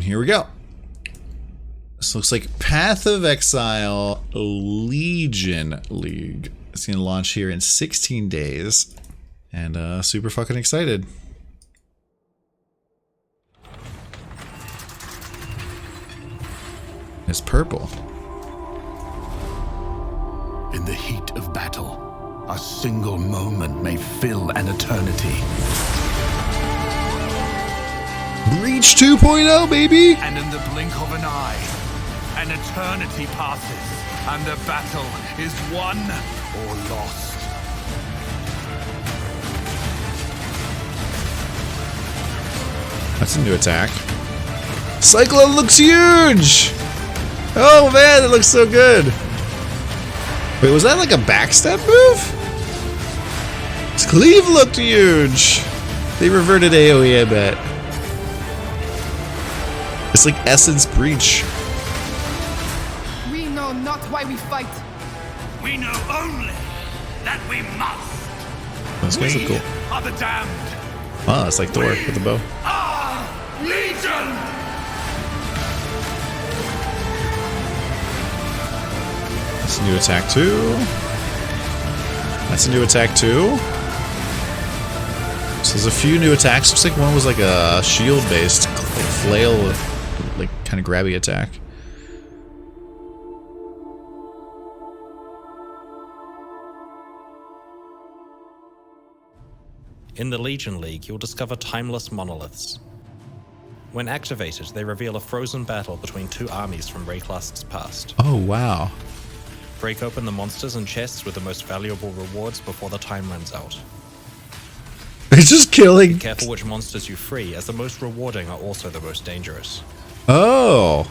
here we go. This looks like Path of Exile Legion League. It's going to launch here in 16 days. And super fucking excited. It's purple. In the heat of battle, a single moment may fill an eternity. Breach 2.0, baby! And in the blink of an eye, an eternity passes, and the battle is won or lost. That's a new attack. Cyclone looks huge! Oh man, it looks so good! Wait, was that like a backstep move? Cleave looked huge! They reverted AoE, I bet. It's like Essence Breach. We know not why we fight. We know only that we must. Those guys look cool. Are the damned. Oh, it's like Thor with the bow. Are Legion. That's a new attack too. That's a new attack too. So there's a few new attacks. Looks like one was like a shield-based flail, like kind of grabby attack. In the Legion League, you'll discover timeless monoliths. When activated, they reveal a frozen battle between two armies from Rayclast's past. Oh wow. Break open the monsters and chests with the most valuable rewards before the time runs out. It's just killing. Be careful which monsters you free, as the most rewarding are also the most dangerous. Oh.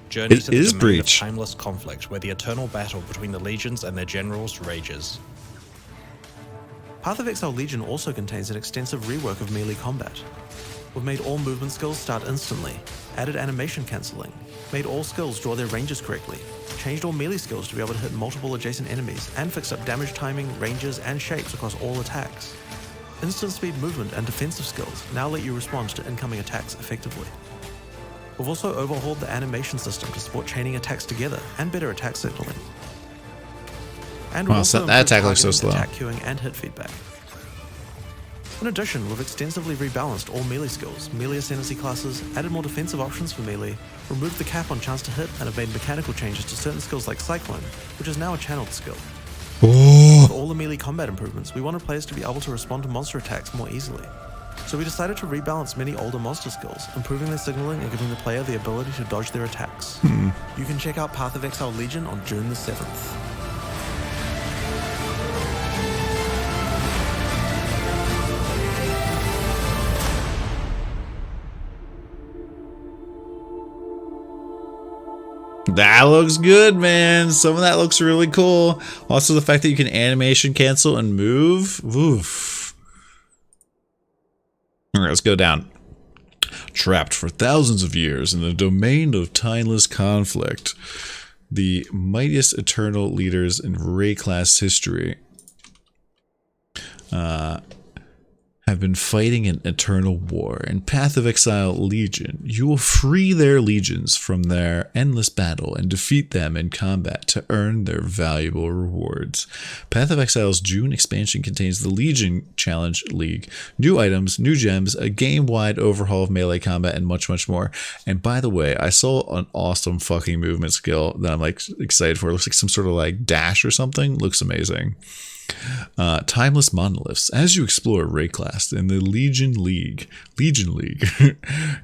Journey It to the is domain Breach. of timeless conflict, where the eternal battle between the legions and their generals rages. Path of Exile Legion also contains an extensive rework of melee combat. We've made all movement skills start instantly, added animation cancelling, made all skills draw their ranges correctly, changed all melee skills to be able to hit multiple adjacent enemies, and fixed up damage timing, ranges, and shapes across all attacks. Instant speed movement and defensive skills now let you respond to incoming attacks effectively. We've also overhauled the animation system to support chaining attacks together and better attack signaling. And we've Wow, also so that attack improved looks so targeting, slow. attack queuing, and hit feedback. In addition, we've extensively rebalanced all melee skills, melee ascendancy classes, added more defensive options for melee, removed the cap on chance to hit, and have made mechanical changes to certain skills like Cyclone, which is now a channeled skill. Oh. For all the melee combat improvements, we wanted players to be able to respond to monster attacks more easily. So we decided to rebalance many older monster skills, improving their signaling and giving the player the ability to dodge their attacks. You can check out Path of Exile Legion on June the 7th. That looks good, man. Some of that looks really cool. Also, the fact that you can animation cancel and move. Oof. All right, let's go down. Trapped for thousands of years in the domain of timeless conflict, the mightiest eternal leaders in Rayclast history have been fighting an eternal war. In Path of Exile Legion, you will free their legions from their endless battle and defeat them in combat to earn their valuable rewards. Path of Exile's June expansion contains the Legion Challenge League, new items, new gems, a game-wide overhaul of melee combat, and much, much more. And by the way, I saw an awesome fucking movement skill that I'm like excited for. It looks like some sort of like dash or something. Looks amazing. Timeless monoliths. As you explore Rayclast in the Legion League,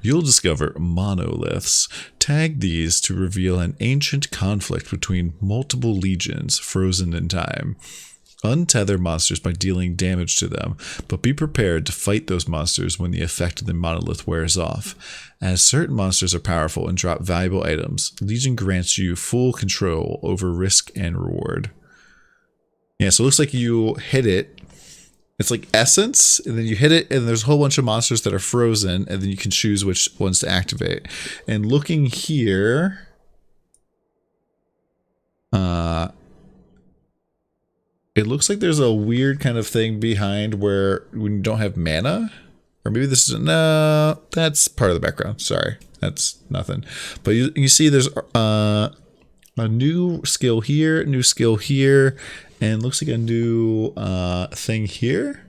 you'll discover monoliths. Tag these to reveal an ancient conflict between multiple legions frozen in time. Untether monsters by dealing damage to them, but be prepared to fight those monsters when the effect of the monolith wears off. As certain monsters are powerful and drop valuable items, Legion grants you full control over risk and reward. Yeah, so it looks like you hit it. It's like essence, and then you hit it, and there's a whole bunch of monsters that are frozen, and then you can choose which ones to activate. And looking here, it looks like there's a weird kind of thing behind where when you don't have mana, Or maybe this is, no, that's part of the background. Sorry, that's nothing. But you see there's a new skill here, and looks like a new thing here.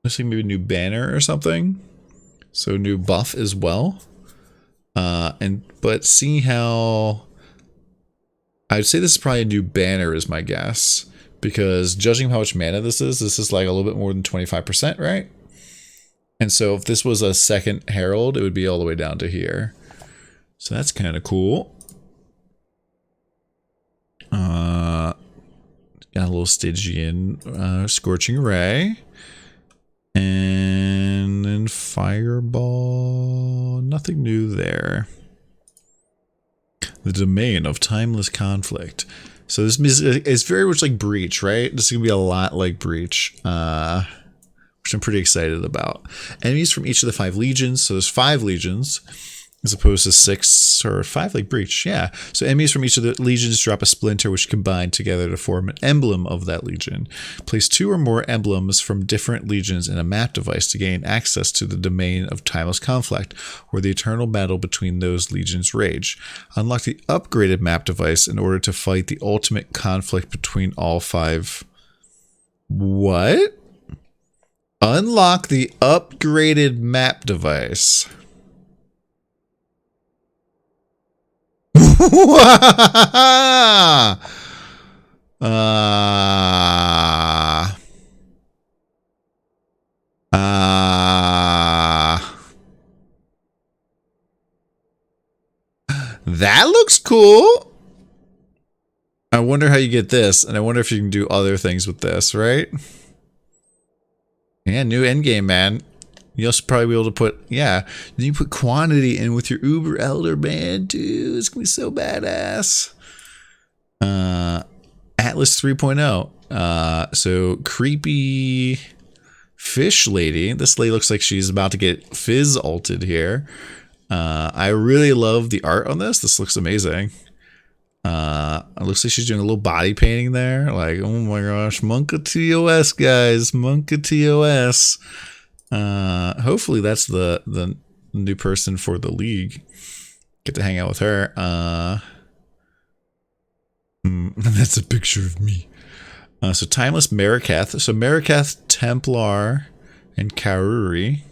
Looks like maybe a new banner or something. So new buff as well. But see how, I'd say this is probably a new banner is my guess. Because judging how much mana this is like a little bit more than 25%, right? And so if this was a second herald, it would be all the way down to here. So that's kind of cool. Got a little Stygian Scorching Ray. And then Fireball. Nothing new there. The Domain of Timeless Conflict. So this is very much like Breach, right? This is going to be a lot like Breach, which I'm pretty excited about. Enemies from each of the 5 legions. So there's 5 legions as opposed to 6 or 5 like Breach. Yeah. So enemies from each of the legions drop a splinter which combine together to form an emblem of that legion. Place 2 or more emblems from different legions in a map device to gain access to the Domain of Timeless Conflict, where the eternal battle between those legions rage. Unlock the upgraded map device in order to fight the ultimate conflict between all 5. What? Unlock the upgraded map device. That looks cool. I wonder how you get this, and I wonder if you can do other things with this, right? Yeah, new endgame, man. You'll also probably be able to put, yeah, you put quantity in with your Uber Elder Band, too. It's going to be so badass. Atlas 3.0. So, creepy fish lady. This lady looks like she's about to get fizz ulted here. I really love the art on this. This looks amazing. It looks like she's doing a little body painting there. Like, oh my gosh, Monka TOS, guys. Monka TOS. Hopefully that's the new person for the league. Get to hang out with her. That's a picture of me. So Timeless Marikath. So Marikath, Templar, and Karuri.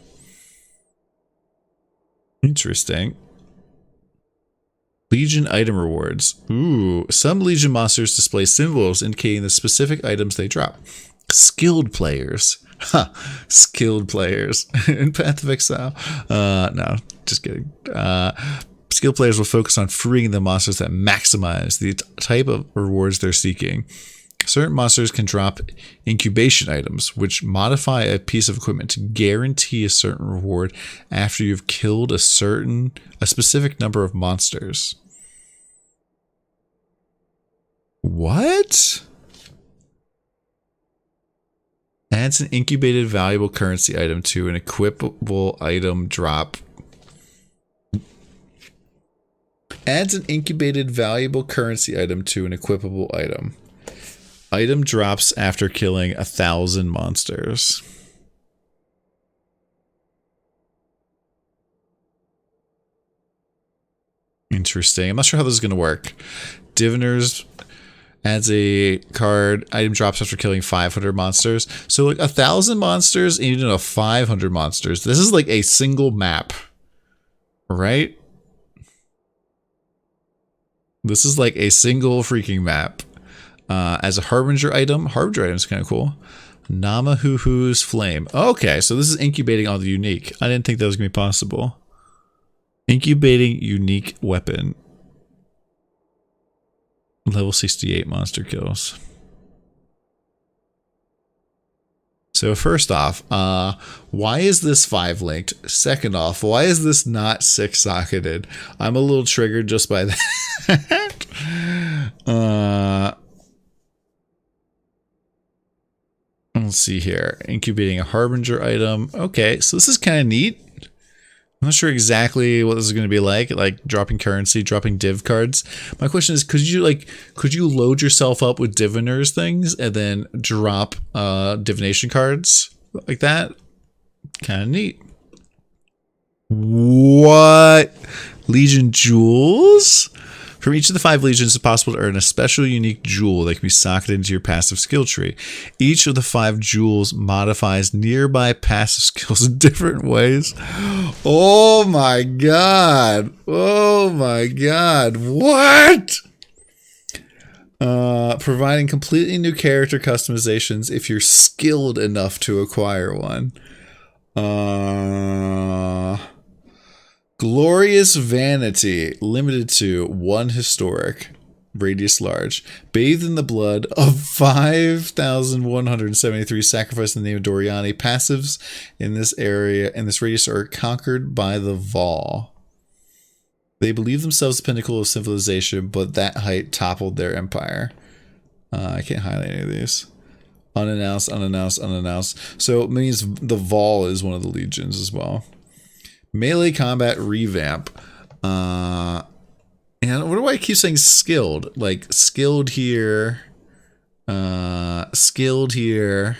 Interesting. Legion item rewards. Ooh, some Legion monsters display symbols indicating the specific items they drop. Skilled players. Ha! Skilled players in Path of Exile. No, just kidding. Skilled players will focus on freeing the monsters that maximize the type of rewards they're seeking. Certain monsters can drop incubation items, which modify a piece of equipment to guarantee a certain reward after you've killed a specific number of monsters. What? Adds an incubated valuable currency item to an equipable item drop. Adds an incubated valuable currency item to an equipable item. Item drops after killing 1,000 monsters. Interesting. I'm not sure how this is going to work. Diviners adds a card. Item drops after killing 500 monsters. So like 1,000 monsters and even 500 monsters. This is like a single map, right? This is like a single freaking map. As a Harbinger item. Harbinger item is kind of cool. Namahuhu's Flame. Okay, so this is incubating all the unique. I didn't think that was going to be possible. Incubating unique weapon. Level 68 monster kills. So first off, why is this 5 linked? Second off, why is this not 6 socketed? I'm a little triggered just by that. Let's see here. Incubating a Harbinger item. Okay, so this is kind of neat. I'm not sure exactly what this is going to be like dropping currency, dropping div cards. My question is, could you load yourself up with diviners things and then drop divination cards like that? Kind of neat. What? Legion jewels? From each of the 5 legions, it's possible to earn a special unique jewel that can be socketed into your passive skill tree. Each of the 5 jewels modifies nearby passive skills in different ways. Oh my god. Oh my god. What? Providing completely new character customizations if you're skilled enough to acquire one. Glorious Vanity, limited to 1 historic, radius large, bathed in the blood of 5,173 sacrificed in the name of Doriani. Passives in this area, in this radius, are conquered by the Vol. They believe themselves the pinnacle of civilization, but that height toppled their empire. I can't highlight any of these. Unannounced, unannounced, unannounced. So it means the Vol is one of the legions as well. Melee combat revamp. And what do I keep saying skilled? Like skilled here. Skilled here.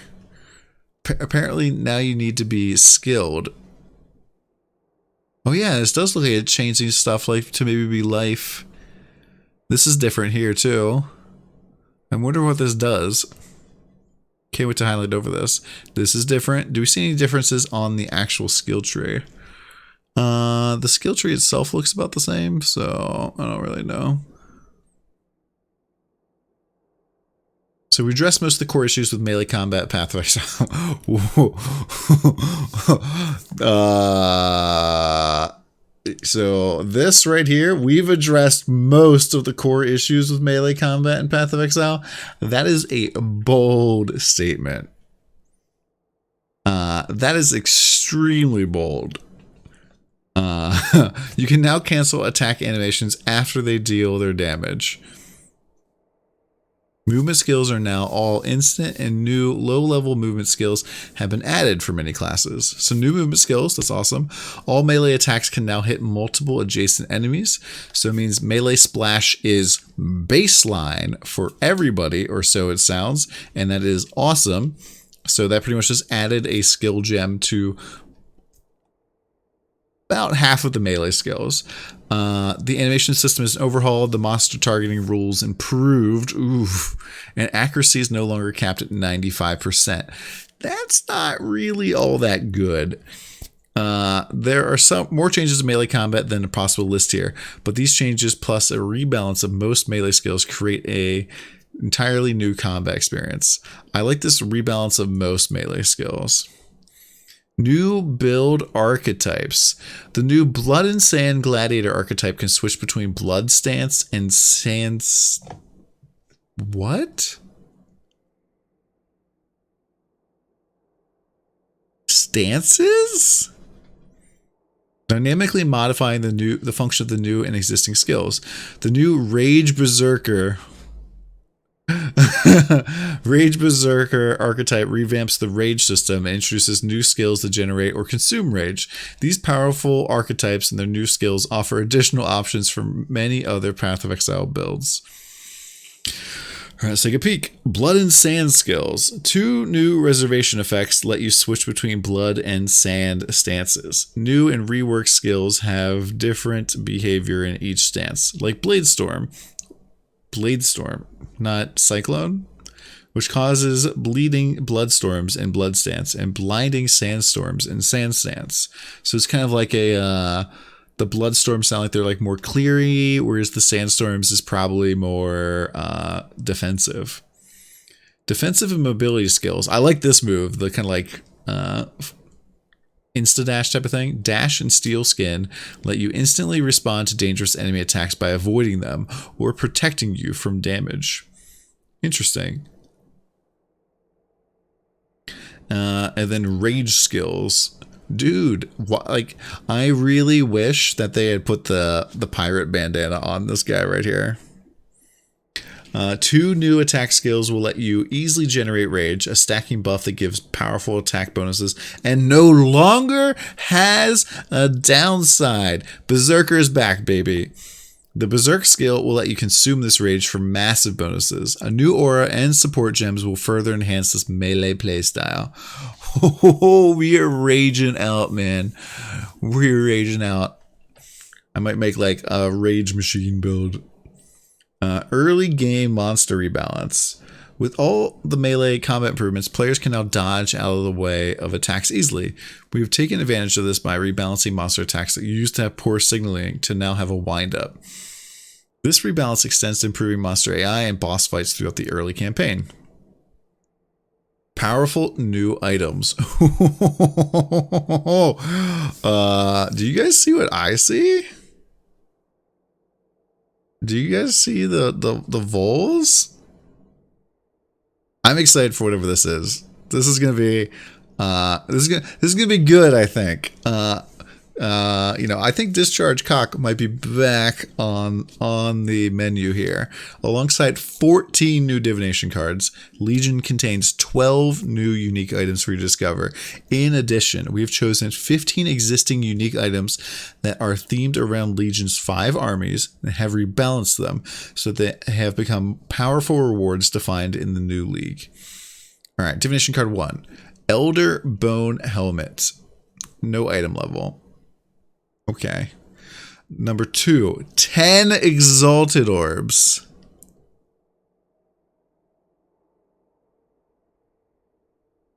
Apparently now you need to be skilled. Oh yeah, this does look like it's changing stuff like to maybe be life. This is different here too. I wonder what this does. Can't wait to highlight over this. This is different. Do we see any differences on the actual skill tree? The skill tree itself looks about the same, so I don't really know. So we addressed most of the core issues with melee combat, Path of Exile. So this right here, we've addressed most of the core issues with melee combat and Path of Exile. That is a bold statement. That is extremely bold. You can now cancel attack animations after they deal their damage. Movement skills are now all instant, and new low-level movement skills have been added for many classes. So new movement skills, that's awesome. All melee attacks can now hit multiple adjacent enemies. So it means melee splash is baseline for everybody, or so it sounds, and that is awesome. So that pretty much just added a skill gem to about half of the melee skills. The animation system is overhauled, the monster targeting rules improved, and accuracy is no longer capped at 95%. That's not really all that good. There are some more changes to melee combat than a possible list here, but these changes plus a rebalance of most melee skills create a entirely new combat experience. I like this rebalance of most melee skills. New build archetypes. The new Blood and Sand Gladiator archetype can switch between Blood Stance and Sands. What? Stances? Dynamically modifying the function of the new and existing skills. The new Rage Berserker. Rage Berserker archetype revamps the rage system and introduces new skills that generate or consume rage. These powerful archetypes and their new skills offer additional options for many other Path of Exile builds. Alright, let's take a peek. Blood and Sand skills. 2 new reservation effects let you switch between blood and sand stances. New and reworked skills have different behavior in each stance, like Bladestorm, not Cyclone, which causes bleeding bloodstorms in Blood Stance and blinding sandstorms in Sand Stance. So it's kind of like a the bloodstorms sound like they're like more cleary, whereas the sandstorms is probably more defensive. Defensive and mobility skills. I like this move, the kind of like insta-dash type of thing. Dash and Steel Skin let you instantly respond to dangerous enemy attacks by avoiding them or protecting you from damage. Interesting. And then rage skills. Dude, like I really wish that they had put the pirate bandana on this guy right here. 2 new attack skills will let you easily generate rage, a stacking buff that gives powerful attack bonuses, and no longer has a downside. Berserker is back, baby. The Berserk skill will let you consume this rage for massive bonuses. A new aura and support gems will further enhance this melee playstyle. Oh, we are raging out, man. We're raging out. I might make like a rage machine build. Early game monster rebalance. With all the melee combat improvements, players can now dodge out of the way of attacks easily. We have taken advantage of this by rebalancing monster attacks that used to have poor signaling to now have a wind-up. This rebalance extends to improving monster AI and boss fights throughout the early campaign. Powerful new items. Do you guys see what I see? Do you guys see the voles? I'm excited for whatever this is. This is gonna be this is gonna be good, I think. I think Discharge Cock might be back on the menu here. Alongside 14 new divination cards, Legion contains 12 new unique items for you to discover. In addition, we have chosen 15 existing unique items that are themed around Legion's 5 armies and have rebalanced them so that they have become powerful rewards to find in the new league. All right, divination card 1, Elder Bone Helmet. No item level. Okay. Number 2, 10 Exalted Orbs.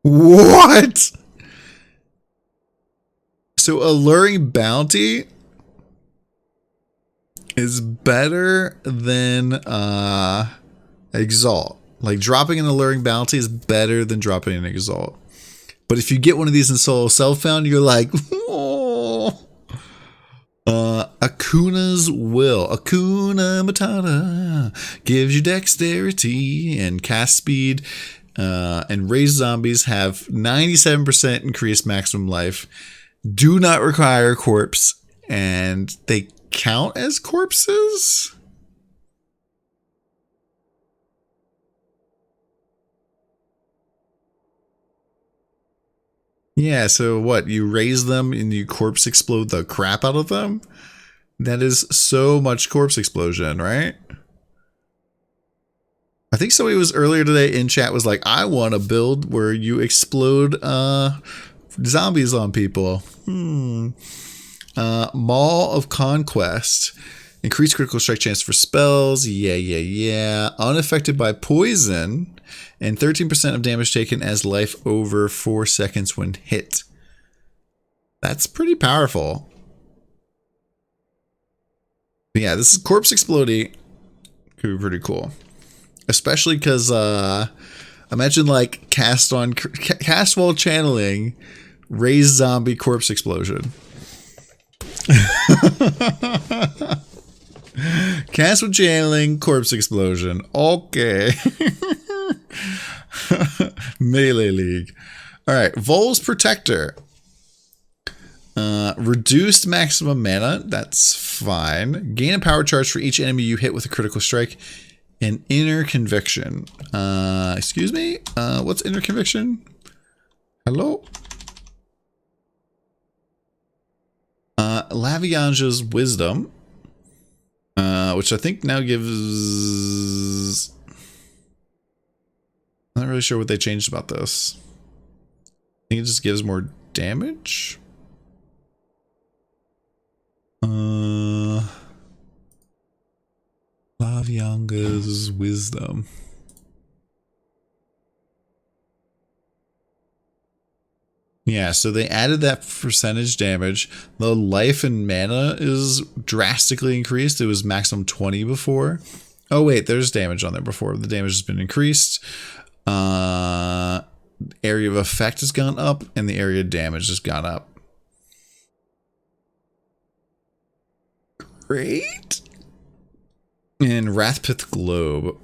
What? So Alluring Bounty is better than Exalt. Like dropping an Alluring Bounty is better than dropping an Exalt. But if you get one of these in solo self-found, you're like, oh. Akuna's Will. Akuna Matata gives you dexterity and cast speed. And raised zombies have 97% increased maximum life. Do not require corpse. And they count as corpses? Yeah, so what? You raise them and you corpse explode the crap out of them? That is so much corpse explosion, right? I think somebody was earlier today in chat was like, I want a build where you explode zombies on people. Maul of Conquest. Increased critical strike chance for spells. Yeah. Unaffected by poison. And 13% of damage taken as life over 4 seconds when hit. That's pretty powerful. Yeah, this is corpse exploding. Could be pretty cool. Especially because imagine like cast while channeling, raised zombie corpse explosion. Cast with channeling, corpse explosion. Okay. Melee League. Alright, Vol's Protector. Reduced maximum mana. That's fine. Gain a power charge for each enemy you hit with a critical strike. And Inner Conviction. Excuse me? What's Inner Conviction? Hello? Lavianja's Wisdom. Which I think now gives... I'm not really sure what they changed about this. I think it just gives more damage. Lavianja's Wisdom. Yeah, so they added that percentage damage. The life and mana is drastically increased. It was maximum 20 before. Oh wait, there's damage on there before. The damage has been increased. Area of effect has gone up, and the area of damage has gone up. Great. And Wrathpith Globe.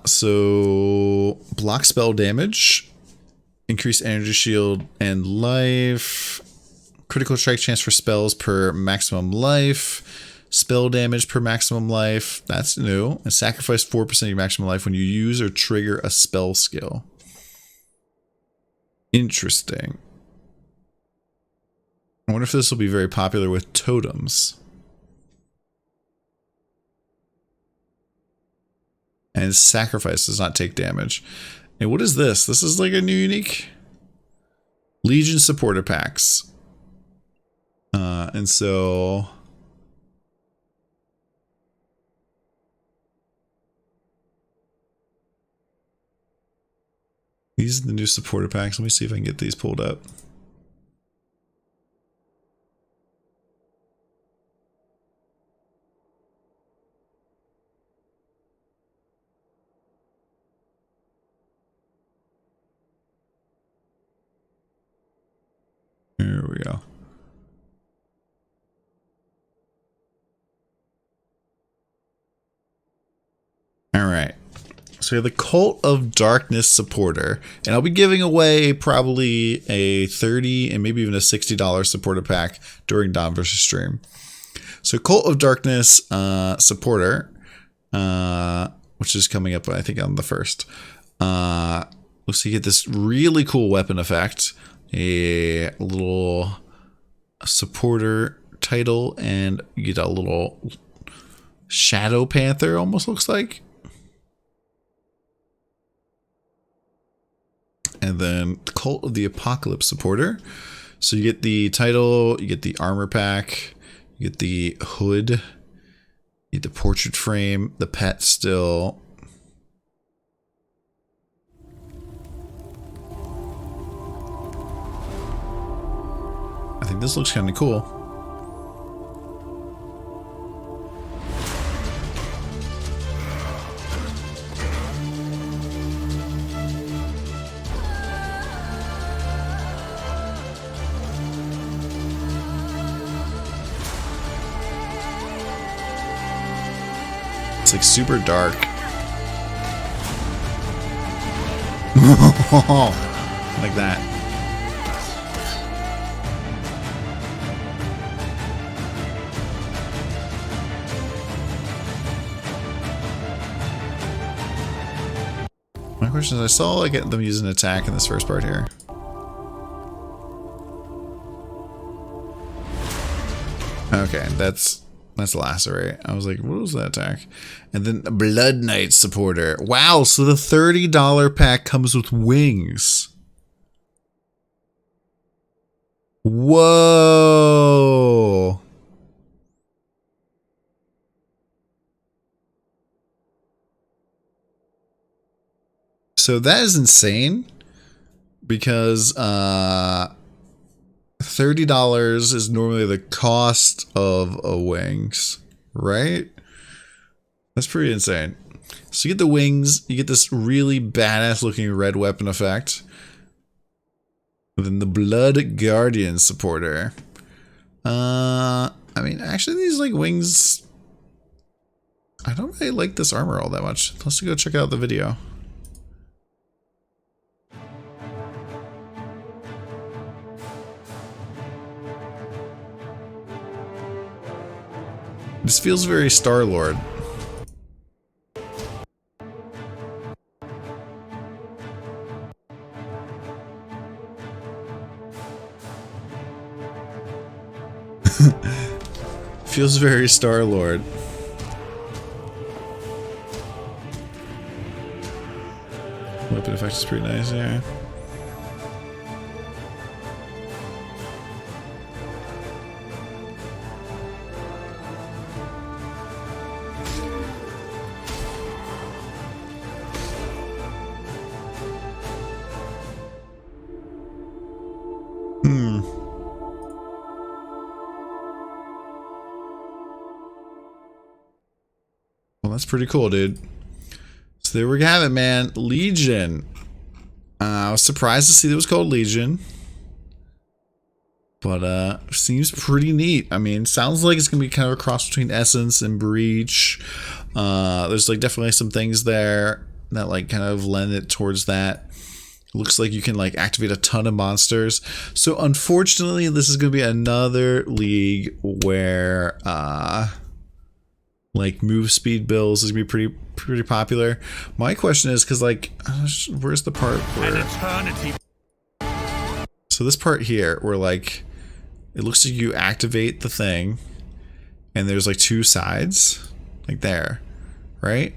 So block spell damage, increased energy shield and life, critical strike chance for spells per maximum life, Spell damage per maximum life. That's new. And sacrifice 4% of your maximum life when you use or trigger a spell skill. Interesting. I wonder if this will be very popular with totems. And sacrifice does not take damage. And what is this? This is like a new unique Legion supporter packs. And so these are the new supporter packs. Let me see if I can get these pulled up. There we go. All right. So we have the Cult of Darkness supporter, and I'll be giving away probably a $30 and maybe even a $60 supporter pack during Dawn vs. Stream. So Cult of Darkness supporter, which is coming up, I think, on the 1st. Looks like you get this really cool weapon effect, a little supporter title, and you get a little Shadow Panther, almost looks like. And then Cult of the Apocalypse supporter. So you get the title, you get the armor pack, you get the hood, you get the portrait frame, the pet still. I think this looks kind of cool. It's like super dark. Like that. My question is, I saw like them use an attack in this first part here. Okay, that's lacerate. I was like, what was that attack? And then Blood Knight supporter. Wow, so the $30 pack comes with wings. Whoa. So that is insane, because $30 is normally the cost of a wings, right? That's pretty insane. So you get the wings, you get this really badass looking red weapon effect. And then the Blood Guardian supporter. I mean, actually these like wings, I don't really like this armor all that much. Let's go check out the video. This feels very Star-Lord. Feels very Star-Lord. Weapon effect is pretty nice, yeah. Well, that's pretty cool, dude. So there we have it, man. Legion. I was surprised to see that it was called Legion. But seems pretty neat. I mean, sounds like it's gonna be kind of a cross between Essence and Breach. There's like definitely some things there that like kind of lend it towards that. It looks like you can like activate a ton of monsters. So unfortunately, this is gonna be another league where like move speed builds is gonna be pretty popular. My question is, because like, where's the part where? An eternity. So this part here, where like, it looks like you activate the thing, and there's like 2 sides, like there, right?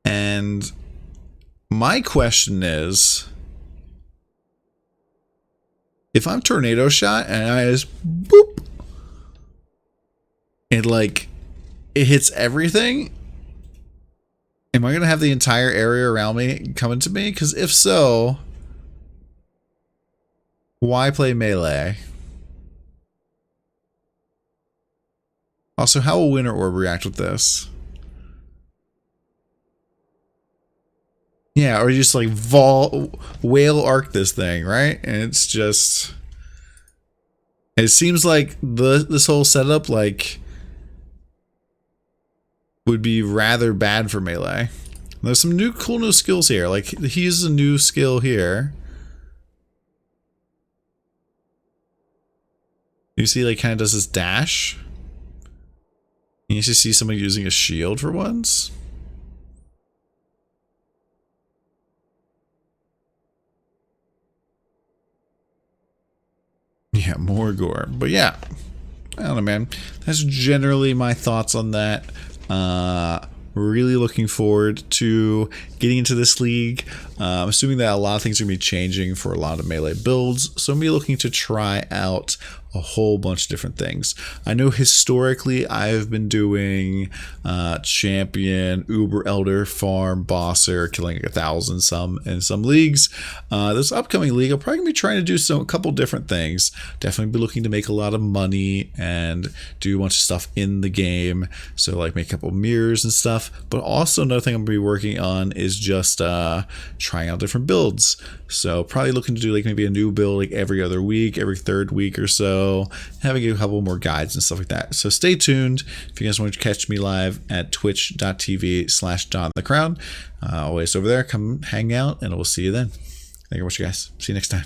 And my question is, if I'm tornado shot and I just boop, and like it hits everything, am I gonna have the entire area around me coming to me? Because if so, why play melee? Also, how will Winter Orb react with this? Yeah, or you just like whale arc this thing, right? And it's just, it seems like this whole setup like would be rather bad for melee. There's some cool new skills here. Like he uses a new skill here. You see, like kind of does this dash. You just see somebody using a shield for once. Yeah, more gore. But yeah, I don't know, man. That's generally my thoughts on that. Really looking forward to getting into this league. I'm assuming that a lot of things are going to be changing for a lot of melee builds. So I'm going to be looking to try out a whole bunch of different things. I know historically I've been doing champion, uber elder, farm, bosser, killing like 1,000 in some leagues. This upcoming league, I'll probably gonna be trying to do a couple different things. Definitely be looking to make a lot of money and do a bunch of stuff in the game. So like make a couple mirrors and stuff. But also another thing I'm gonna be working on is just trying out different builds. So probably looking to do like maybe a new build like every other week, every 3rd week or so, having a couple more guides and stuff like that. So stay tuned if you guys want to catch me live at twitch.tv/DonTheCrown. Always over there, come hang out and we'll see you then. Thank you very much, guys. See you next time.